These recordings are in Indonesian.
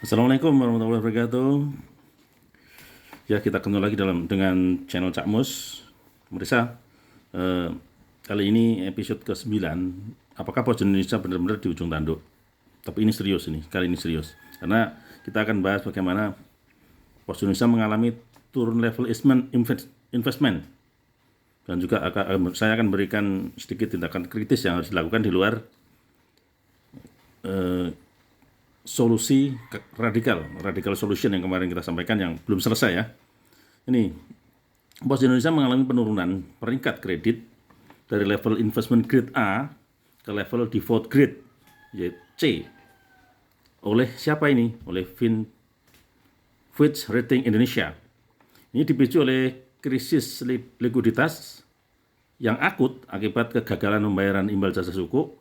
Assalamualaikum warahmatullahi wabarakatuh. Ya, kita ketemu lagi dengan channel Cak Mus. Pemirsa, kali ini episode ke-9. Apakah pos Indonesia benar-benar di ujung tanduk? Tapi ini serius ini, kali ini serius. Karena kita akan bahas bagaimana pos Indonesia mengalami turun level investment. Dan juga saya akan berikan sedikit tindakan kritis yang harus dilakukan di luar solusi radical solution yang kemarin kita sampaikan yang belum selesai ya. Ini, pos Indonesia mengalami penurunan peringkat kredit dari level investment grade A ke level default grade yaitu C. Oleh siapa ini? Oleh Fitch Rating Indonesia. Ini dipicu oleh krisis likuiditas yang akut akibat kegagalan pembayaran imbal jasa suku.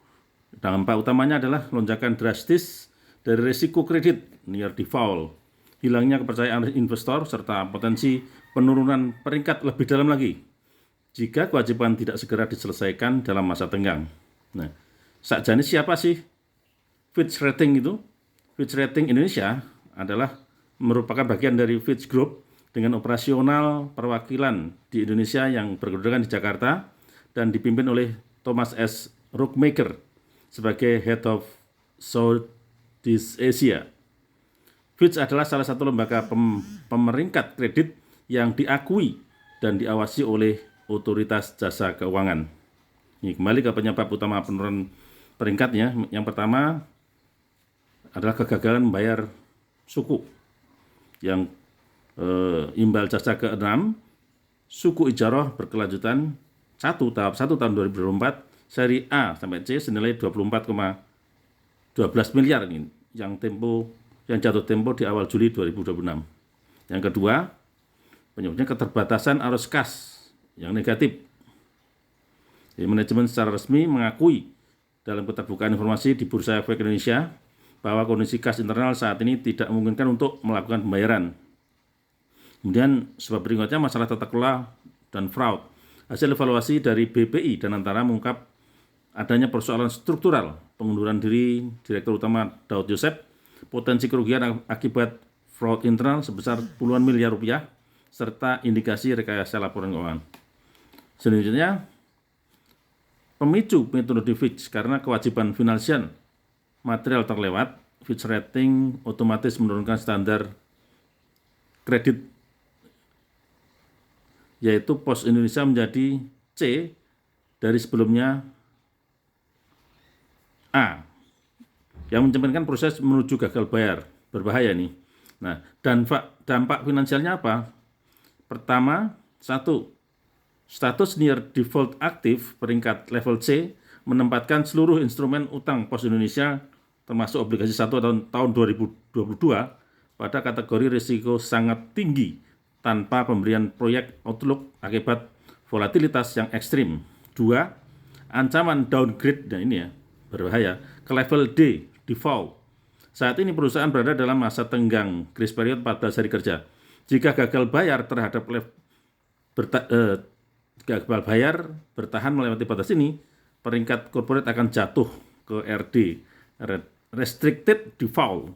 Dampak utamanya adalah lonjakan drastis dari risiko kredit near default, hilangnya kepercayaan investor, serta potensi penurunan peringkat lebih dalam lagi jika kewajiban tidak segera diselesaikan dalam masa tenggang. Nah, sakjane siapa sih Fitch Rating itu? Fitch Rating Indonesia adalah merupakan bagian dari Fitch Group dengan operasional perwakilan di Indonesia yang berkedudukan di Jakarta dan dipimpin oleh Thomas S. Rookmaker sebagai Head of Southeast Asia. Fitch adalah salah satu lembaga pemeringkat kredit yang diakui dan diawasi oleh otoritas jasa keuangan. Ini kembali ke penyebab utama penurunan peringkatnya. Yang pertama adalah kegagalan membayar suku. Yang imbal jasa ke-6, suku ijarah berkelanjutan 1 tahap 1 tahun 2024, seri A sampai C senilai 24,12 miliar ini yang jatuh tempo di awal Juli 2026. Yang kedua, penyebabnya keterbatasan arus kas yang negatif. Jadi, manajemen secara resmi mengakui dalam keterbukaan informasi di Bursa Efek Indonesia bahwa kondisi kas internal saat ini tidak memungkinkan untuk melakukan pembayaran. Kemudian sebab berikutnya masalah tata kelola dan fraud. Hasil evaluasi dari BPI dan Antara mengungkap adanya persoalan struktural, pengunduran diri Direktur Utama Daud Yosef, potensi kerugian akibat fraud internal sebesar puluhan miliar rupiah, serta indikasi rekayasa laporan keuangan. Selanjutnya, pemicu metode Fitch karena kewajiban finansial material terlewat, Fitch Rating otomatis menurunkan standar kredit yaitu pos Indonesia menjadi C dari sebelumnya A, yang mencerminkan proses menuju gagal bayar. Berbahaya nih. Nah, dampak finansialnya apa? Pertama, 1. Status near default aktif peringkat level C menempatkan seluruh instrumen utang pos Indonesia termasuk obligasi 1 tahun 2022 pada kategori risiko sangat tinggi tanpa pemberian proyek outlook akibat volatilitas yang ekstrim. 2. Ancaman downgrade, dan ini ya berbahaya, ke level D, default. Saat ini perusahaan berada dalam masa tenggang, grace period 14 hari kerja. Jika gagal bayar bertahan melewati batas ini, peringkat corporate akan jatuh ke RD, restricted default,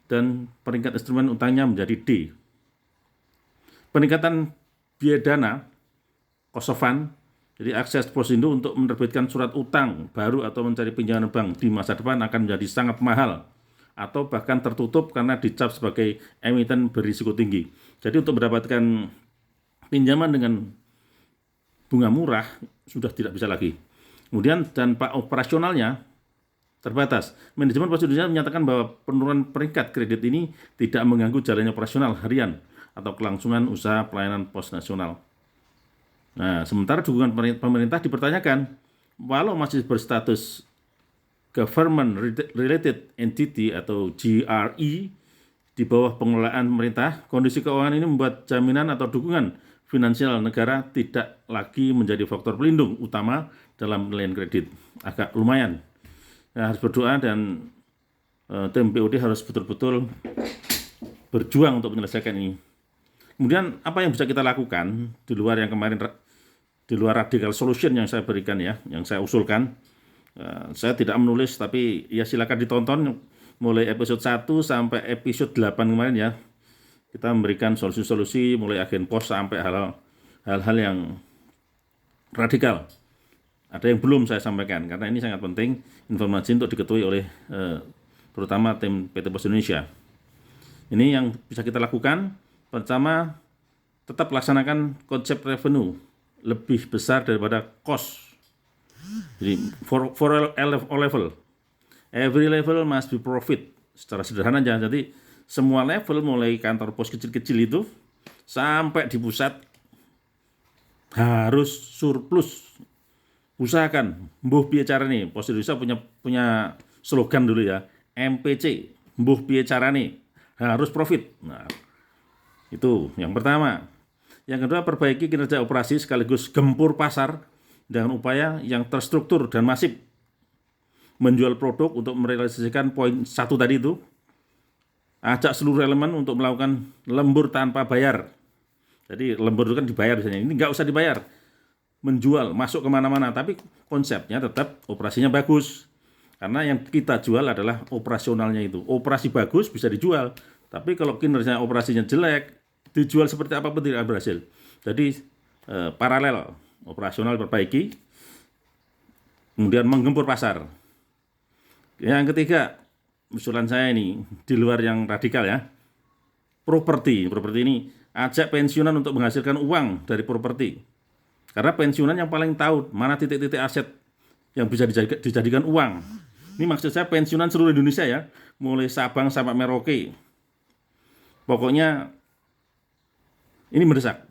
dan peringkat instrumen utangnya menjadi D. Peningkatan biaya dana, cost of fund, jadi akses Posindo untuk menerbitkan surat utang baru atau mencari pinjaman bank di masa depan akan menjadi sangat mahal atau bahkan tertutup karena dicap sebagai emiten berisiko tinggi. Jadi untuk mendapatkan pinjaman dengan bunga murah sudah tidak bisa lagi. Kemudian dampak operasionalnya terbatas. Manajemen Pos Indonesia menyatakan bahwa penurunan peringkat kredit ini tidak mengganggu jalannya operasional harian atau kelangsungan usaha pelayanan pos nasional. Nah, sementara dukungan pemerintah dipertanyakan, walau masih berstatus Government Related Entity atau GRE di bawah pengelolaan pemerintah, kondisi keuangan ini membuat jaminan atau dukungan finansial negara tidak lagi menjadi faktor pelindung utama dalam penilaian kredit. Agak lumayan. Nah, harus berdoa dan tim BOD harus betul-betul berjuang untuk menyelesaikan ini. Kemudian apa yang bisa kita lakukan di luar yang kemarin, di luar radical solution yang saya berikan ya, yang saya usulkan. Saya tidak menulis, tapi ya silakan ditonton mulai episode 1 sampai episode 8 kemarin ya, kita memberikan solusi-solusi mulai agen pos sampai hal-hal yang radikal. Ada yang belum saya sampaikan karena ini sangat penting informasi untuk diketahui oleh terutama tim PT Pos Indonesia. Ini yang bisa kita lakukan. Pertama, tetap laksanakan konsep revenue lebih besar daripada cost. Jadi for all level, every level must be profit. Secara sederhana aja. Jadi semua level mulai kantor pos kecil-kecil itu sampai di pusat harus surplus. Usahakan mbuh piye carane. Pos Indonesia punya slogan dulu ya, MPC, mbuh piye carane, harus profit. Nah, itu yang pertama. Yang kedua, perbaiki kinerja operasi sekaligus gempur pasar dengan upaya yang terstruktur dan masif. Menjual produk untuk merealisasikan poin 1 tadi itu. Ajak seluruh elemen untuk melakukan lembur tanpa bayar. Jadi lembur itu kan dibayar biasanya. Ini nggak usah dibayar. Menjual, masuk kemana-mana, tapi konsepnya tetap operasinya bagus. Karena yang kita jual adalah operasionalnya itu. Operasi bagus bisa dijual, tapi kalau kinerja operasinya jelek, dijual seperti apapun tidak berhasil. Jadi paralel, operasional perbaiki, kemudian menggempur pasar. Yang ketiga, usulan saya ini di luar yang radikal ya, properti ini ajak pensiunan untuk menghasilkan uang dari properti. Karena pensiunan yang paling tahu mana titik-titik aset yang bisa dijadikan uang. Ini maksud saya pensiunan seluruh Indonesia ya, mulai Sabang sampai Merauke. Pokoknya ini mendesak.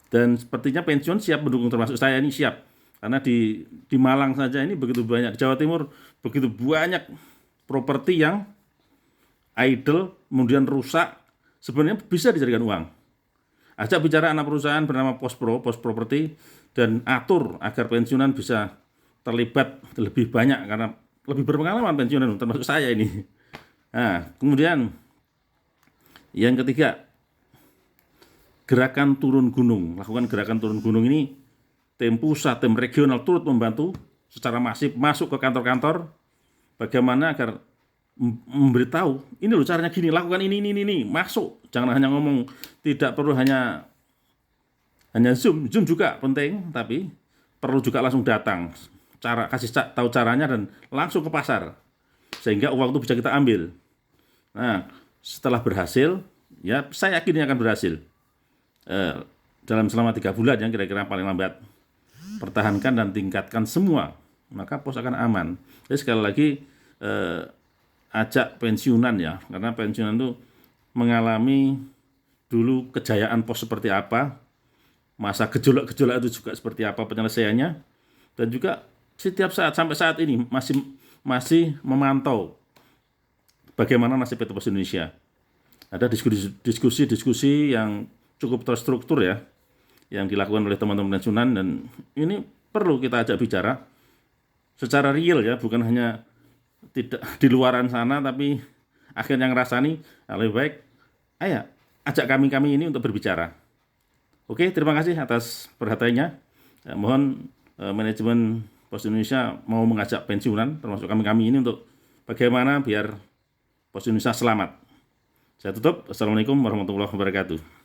Dan sepertinya pensiun siap mendukung, termasuk saya ini siap. Karena di Malang saja ini begitu banyak, Jawa Timur begitu banyak properti yang idle, kemudian rusak, sebenarnya bisa dijadikan uang. Ajak bicara anak perusahaan bernama Pos Properti, dan atur agar pensiunan bisa terlibat lebih banyak karena lebih berpengalaman pensiunan, termasuk saya ini. Nah, kemudian yang ketiga, gerakan turun gunung. Lakukan gerakan turun gunung ini, tim pusat, tim regional turut membantu secara masif masuk ke kantor-kantor. Bagaimana agar memberitahu, ini loh caranya gini, lakukan ini, masuk. Jangan hanya ngomong, tidak perlu hanya Zoom juga penting, tapi perlu juga langsung datang. Kasih tahu caranya dan langsung ke pasar. Sehingga uang itu bisa kita ambil. Nah, setelah berhasil, ya saya yakin ini akan berhasil. Dalam selama 3 bulan yang kira-kira paling lambat. Pertahankan dan tingkatkan semua, maka pos akan aman. Jadi sekali lagi, ajak pensiunan ya, karena pensiunan itu mengalami dulu kejayaan pos seperti apa, masa gejolak-gejolak itu juga seperti apa penyelesaiannya, dan juga setiap saat sampai saat ini masih memantau bagaimana nasib PT Pos Indonesia. Ada diskusi yang cukup terstruktur ya, yang dilakukan oleh teman-teman pensiunan, dan ini perlu kita ajak bicara secara real ya, bukan hanya tidak di luaran sana, tapi akhirnya ngerasani. Lebih baik ayo ajak kami ini untuk berbicara. Oke, terima kasih atas perhatiannya. Mohon manajemen Pos Indonesia mau mengajak pensiunan, termasuk kami ini, untuk bagaimana biar Pos Indonesia selamat. Saya tutup. Assalamualaikum warahmatullahi wabarakatuh.